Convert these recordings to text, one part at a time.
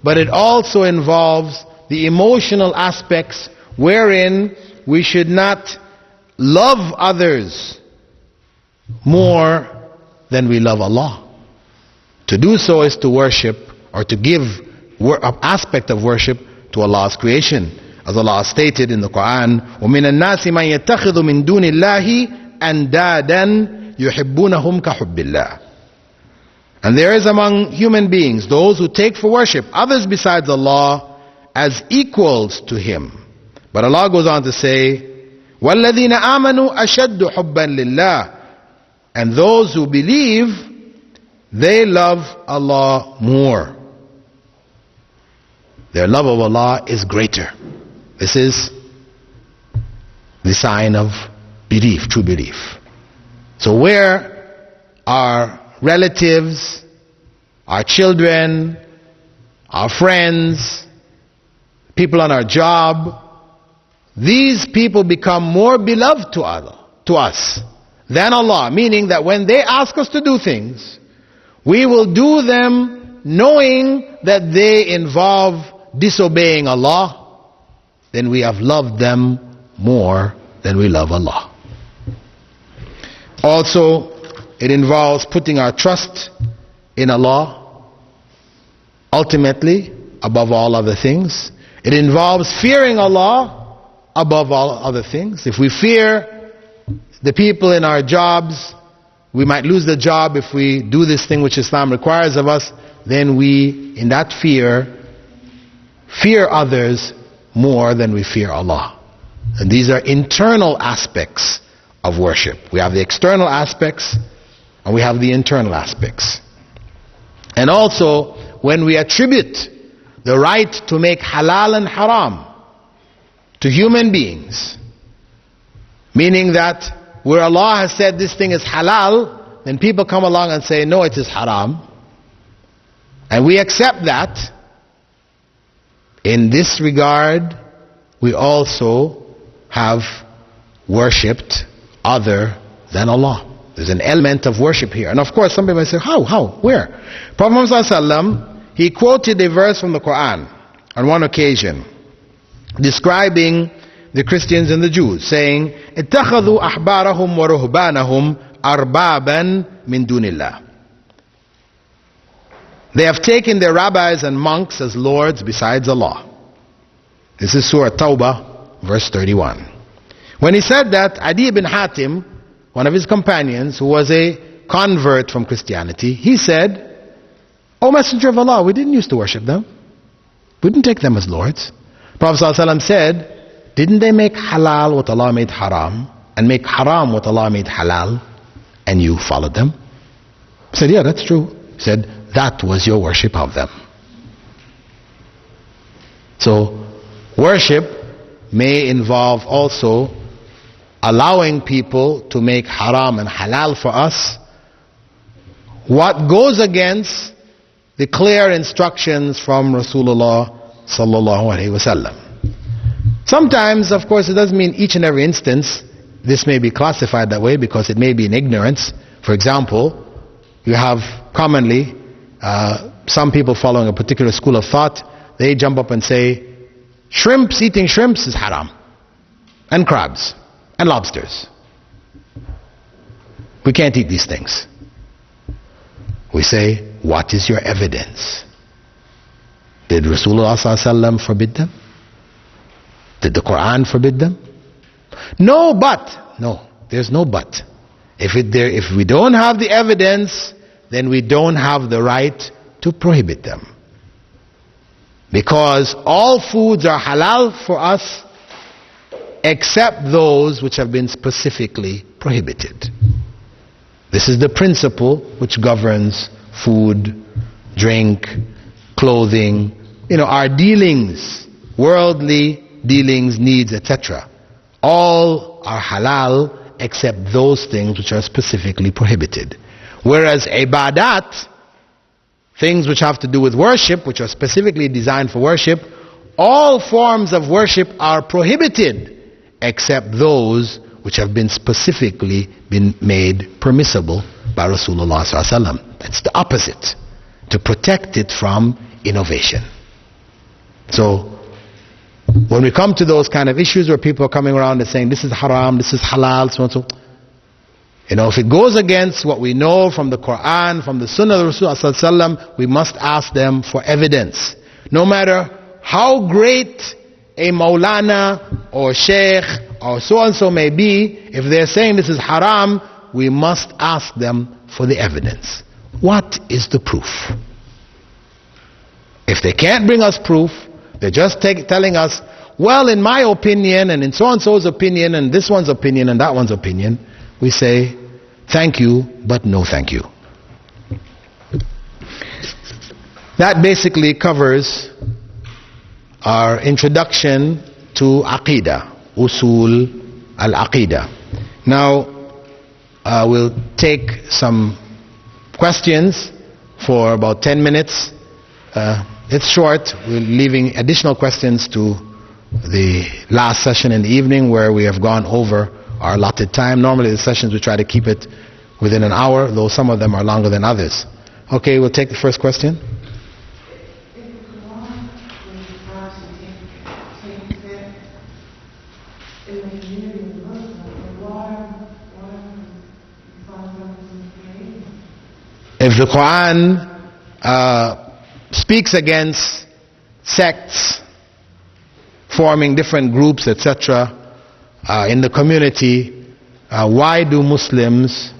but it also involves the emotional aspects wherein we should not love others more than we love Allah. To do so is to worship, or to give an aspect of worship to Allah's creation. As Allah stated in the Quran, وَمِنَ النَّاسِ مَنْ يَتَّخِذُ مِن دُونِ اللَّهِ أَنْدَادًا يُحِبُّونَهُمْ كَحُبِّ اللَّهِ. And there is among human beings those who take for worship others besides Allah as equals to Him. But Allah goes on to say, وَالَّذِينَ آمَنُوا أَشَدُّ حُبًّا لِلَّهِ. And those who believe, they love Allah more. Their love of Allah is greater. This is the sign of belief, true belief. So where our relatives, our children, our friends, people on our job, these people become more beloved to us than Allah, meaning that when they ask us to do things, we will do them knowing that they involve disobeying Allah, then we have loved them more than we love Allah. Also, it involves putting our trust in Allah ultimately above all other things. It involves fearing Allah above all other things. If we fear the people in our jobs, we might lose the job if we do this thing which Islam requires of us, then we, in that fear others more than we fear Allah. And these are internal aspects of worship. We have the external aspects and we have the internal aspects. And also, when we attribute the right to make halal and haram to human beings, meaning that where Allah has said this thing is halal, then people come along and say, no, it is haram. And we accept that. In this regard, we also have worshipped other than Allah. There's an element of worship here. And of course, some people may say, how, where? Prophet Muhammad ﷺ, he quoted a verse from the Quran on one occasion, describing the Christians and the Jews, saying, اتخذوا أحبارهم ورهبانهم أربابا من دون الله. They have taken their rabbis and monks as lords besides Allah. This is Surah Tawbah, verse 31. When he said that, Adi ibn Hatim, one of his companions, who was a convert from Christianity, he said, O Messenger of Allah, we didn't used to worship them. We didn't take them as lords. Prophet ﷺ said, didn't they make halal what Allah made haram, and make haram what Allah made halal, and you followed them? He said, yeah, that's true. He said, that was your worship of them. So, worship may involve also allowing people to make haram and halal for us what goes against the clear instructions from Rasulullah sallallahu alaihi wasallam. Sometimes, of course, it doesn't mean each and every instance this may be classified that way, because it may be in ignorance. For example, you have commonly some people following a particular school of thought, they jump up and say, eating shrimps is haram, and crabs, and lobsters. We can't eat these things. We say, what is your evidence? Did Rasulullah ﷺ forbid them? Did the Quran forbid them? No, there's no but. If we don't have the evidence, then we don't have the right to prohibit them. Because all foods are halal for us except those which have been specifically prohibited. This is the principle which governs food, drink, clothing, our dealings, worldly dealings, needs, etc. All are halal except those things which are specifically prohibited. Whereas ibadat, things which have to do with worship, which are specifically designed for worship, all forms of worship are prohibited except those which have been specifically made permissible by Rasulullah ﷺ. That's the opposite, to protect it from innovation. So, when we come to those kind of issues where people are coming around and saying, this is haram, this is halal, so and so, if it goes against what we know from the Quran, from the Sunnah of Rasulullah, we must ask them for evidence. No matter how great a Maulana or Sheikh or so and so may be, if they're saying this is haram, we must ask them for the evidence. What is the proof? If they can't bring us proof, they're just telling us, well, in my opinion, and in so and so's opinion, and this one's opinion, and that one's opinion, we say, thank you, but no thank you. That basically covers our introduction to Aqidah, Usul al-Aqidah. Now, we'll take some questions for about 10 minutes. It's short. We're leaving additional questions to the last session in the evening where we have gone over our allotted time. Normally the sessions we try to keep it within an hour, though some of them are longer than others. Okay, we'll take the first question. If the Quran speaks against sects forming different groups, etc., in the community, why do Muslims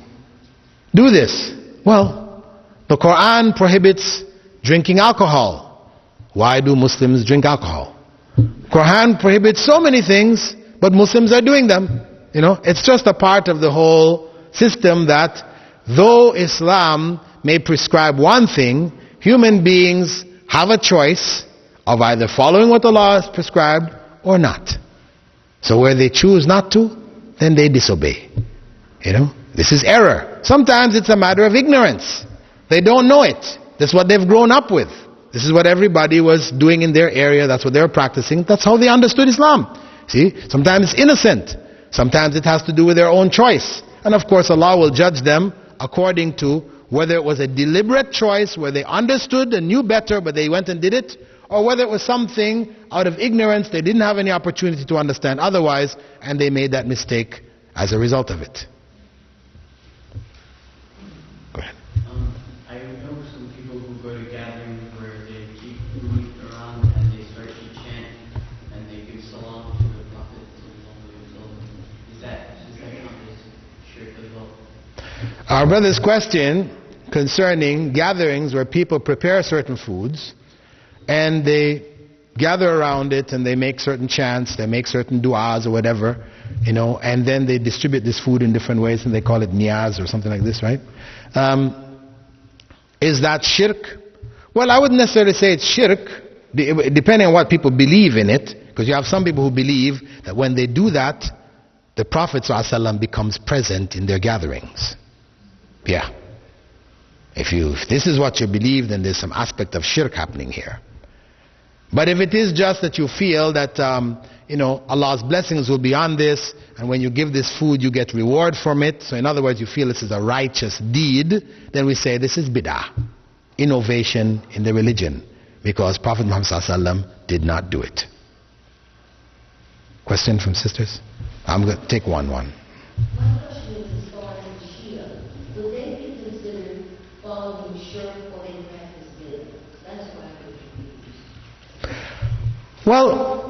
do this? Well, the Quran prohibits drinking alcohol. Why do Muslims drink alcohol? Quran prohibits so many things, but Muslims are doing them. It's just a part of the whole system that though Islam may prescribe one thing, human beings have a choice of either following what the law has prescribed or not. So where they choose not to, then they disobey. This is error. Sometimes it's a matter of ignorance. They don't know it. This is what they've grown up with. This is what everybody was doing in their area. That's what they were practicing. That's how they understood Islam. See, sometimes it's innocent. Sometimes it has to do with their own choice. And of course Allah will judge them according to whether it was a deliberate choice where they understood and knew better but they went and did it, or whether it was something out of ignorance they didn't have any opportunity to understand otherwise and they made that mistake as a result of it. Go ahead. I know some people who go to gatherings where they keep food around and they start to chant and they give salam to the Prophet. Is that count as shirk as well? Our brother's question concerning gatherings where people prepare certain foods and they gather around it and they make certain chants, they make certain du'as or whatever, and then they distribute this food in different ways and they call it niyaz or something like this, right? Is that shirk? Well, I wouldn't necessarily say it's shirk, depending on what people believe in it, because you have some people who believe that when they do that, the Prophet ﷺ becomes present in their gatherings. Yeah. If this is what you believe, then there's some aspect of shirk happening here. But if it is just that you feel that Allah's blessings will be on this, and when you give this food you get reward from it, so in other words you feel this is a righteous deed, then we say this is bid'ah, innovation in the religion, because Prophet Muhammad ﷺ did not do it. Question from sisters? I'm going to take one. My question is as far as the Shia. Would they be considered following shirk or they practice bid'ah? That's why I'm confused. Well,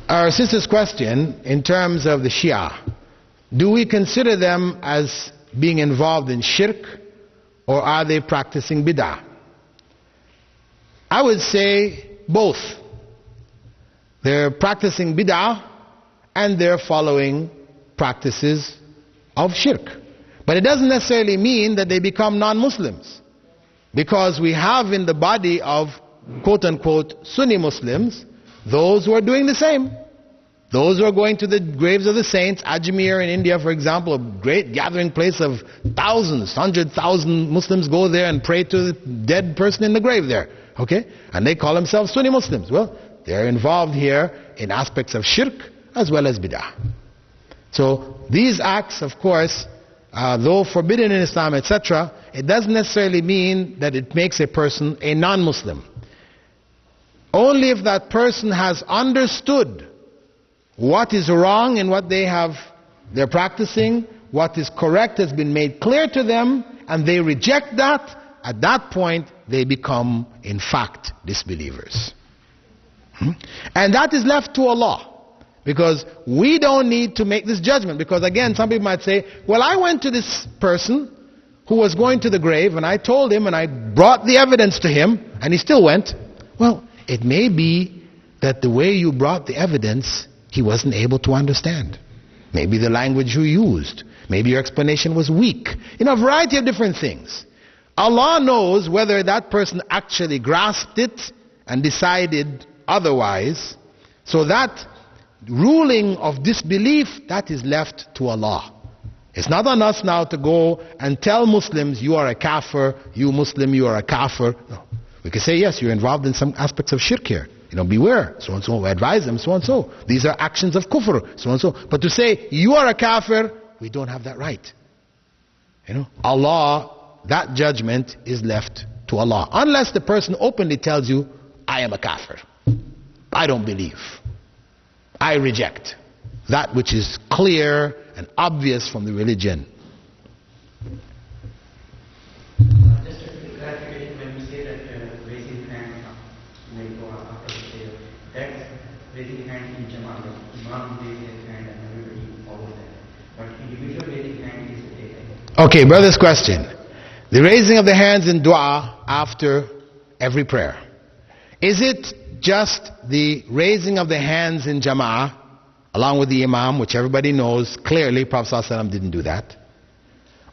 our sister's question in terms of the Shia, do we consider them as being involved in shirk or are they practicing bid'ah? I would say both. They're practicing bid'ah and they're following practices of shirk. But it doesn't necessarily mean that they become non-Muslims, because we have in the body of quote-unquote Sunni Muslims those who are doing the same. Those who are going to the graves of the saints. Ajmer in India, for example, a great gathering place of thousands, 100,000 Muslims go there and pray to the dead person in the grave there. Okay? And they call themselves Sunni Muslims. Well, they're involved here in aspects of shirk as well as bid'ah. So these acts, of course, though forbidden in Islam, etc., it doesn't necessarily mean that it makes a person a non-Muslim. only if that person has understood what is wrong in what they're practicing, what is correct has been made clear to them, and they reject that, at that point they become, in fact, disbelievers. And that is left to Allah. Because we don't need to make this judgment. Because again, some people might say, well, I went to this person who was going to the grave, and I told him, and I brought the evidence to him, and he still went. Well, it may be that the way you brought the evidence, he wasn't able to understand. Maybe the language you used. Maybe your explanation was weak. You know, a variety of different things. Allah knows whether that person actually grasped it and decided otherwise. So that ruling of disbelief, that is left to Allah. It's not on us now to go and tell Muslims, you are a kafir, you Muslim, you are a kafir. No. We can say, yes, you're involved in some aspects of shirk here. You know, beware, so and so, we advise them, so and so. These are actions of kufr, so and so. But to say, you are a kafir, we don't have that right. You know, Allah, that judgment is left to Allah. Unless the person openly tells you, I am a kafir. I don't believe. I reject that which is clear and obvious from the religion. Just a clarification, when you say that raising hands may go after the prayer, that's raising hands in Jama'at. Imam raises his hand and everybody follows that. But individual raising hand is a different. Okay, brother's question. The raising of the hands in dua after every prayer. Is it just the raising of the hands in Jama'ah, along with the Imam, which everybody knows clearly Prophet ﷺ didn't do that?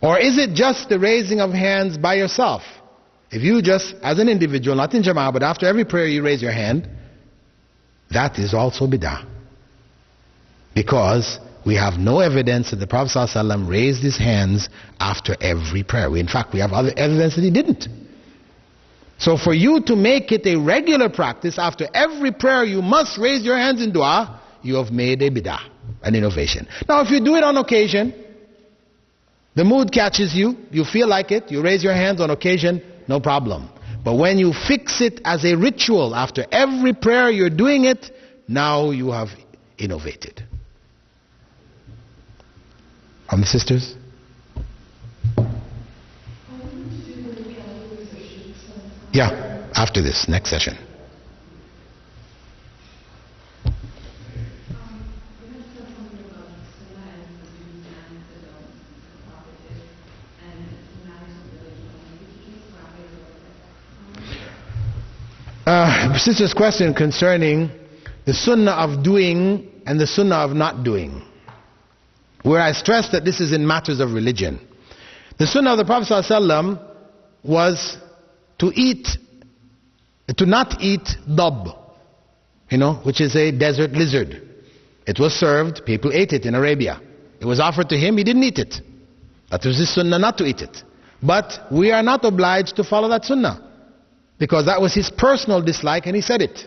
Or is it just the raising of hands by yourself? If you just, as an individual, not in Jama'ah, but after every prayer you raise your hand, that is also bid'ah. Because we have no evidence that the Prophet ﷺ raised his hands after every prayer. In fact, we have other evidence that he didn't. So for you to make it a regular practice, after every prayer you must raise your hands in dua, you have made a bid'ah, an innovation. Now if you do it on occasion, the mood catches you, you feel like it, you raise your hands on occasion, no problem. But when you fix it as a ritual, after every prayer you're doing it, now you have innovated. The sisters? Yeah, after this, next session. Sister's question concerning the sunnah of doing and the sunnah of not doing, where I stress that this is in matters of religion. The sunnah of the Prophet ﷺ was to not eat dab, which is a desert lizard. It was served, people ate it in Arabia. It was offered to him, he didn't eat it. That was his sunnah not to eat it. But we are not obliged to follow that sunnah, because that was his personal dislike and he said it.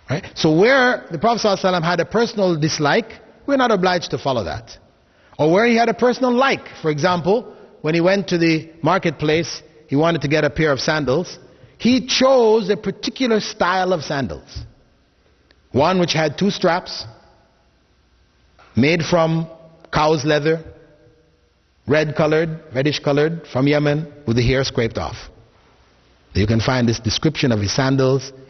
Right? So where the Prophet ﷺ had a personal dislike, we're not obliged to follow that. Or where he had a personal like. For example, when he went to the marketplace, he wanted to get a pair of sandals. He chose a particular style of sandals. One which had 2 straps, made from cow's leather, reddish colored, from Yemen, with the hair scraped off. You can find this description of his sandals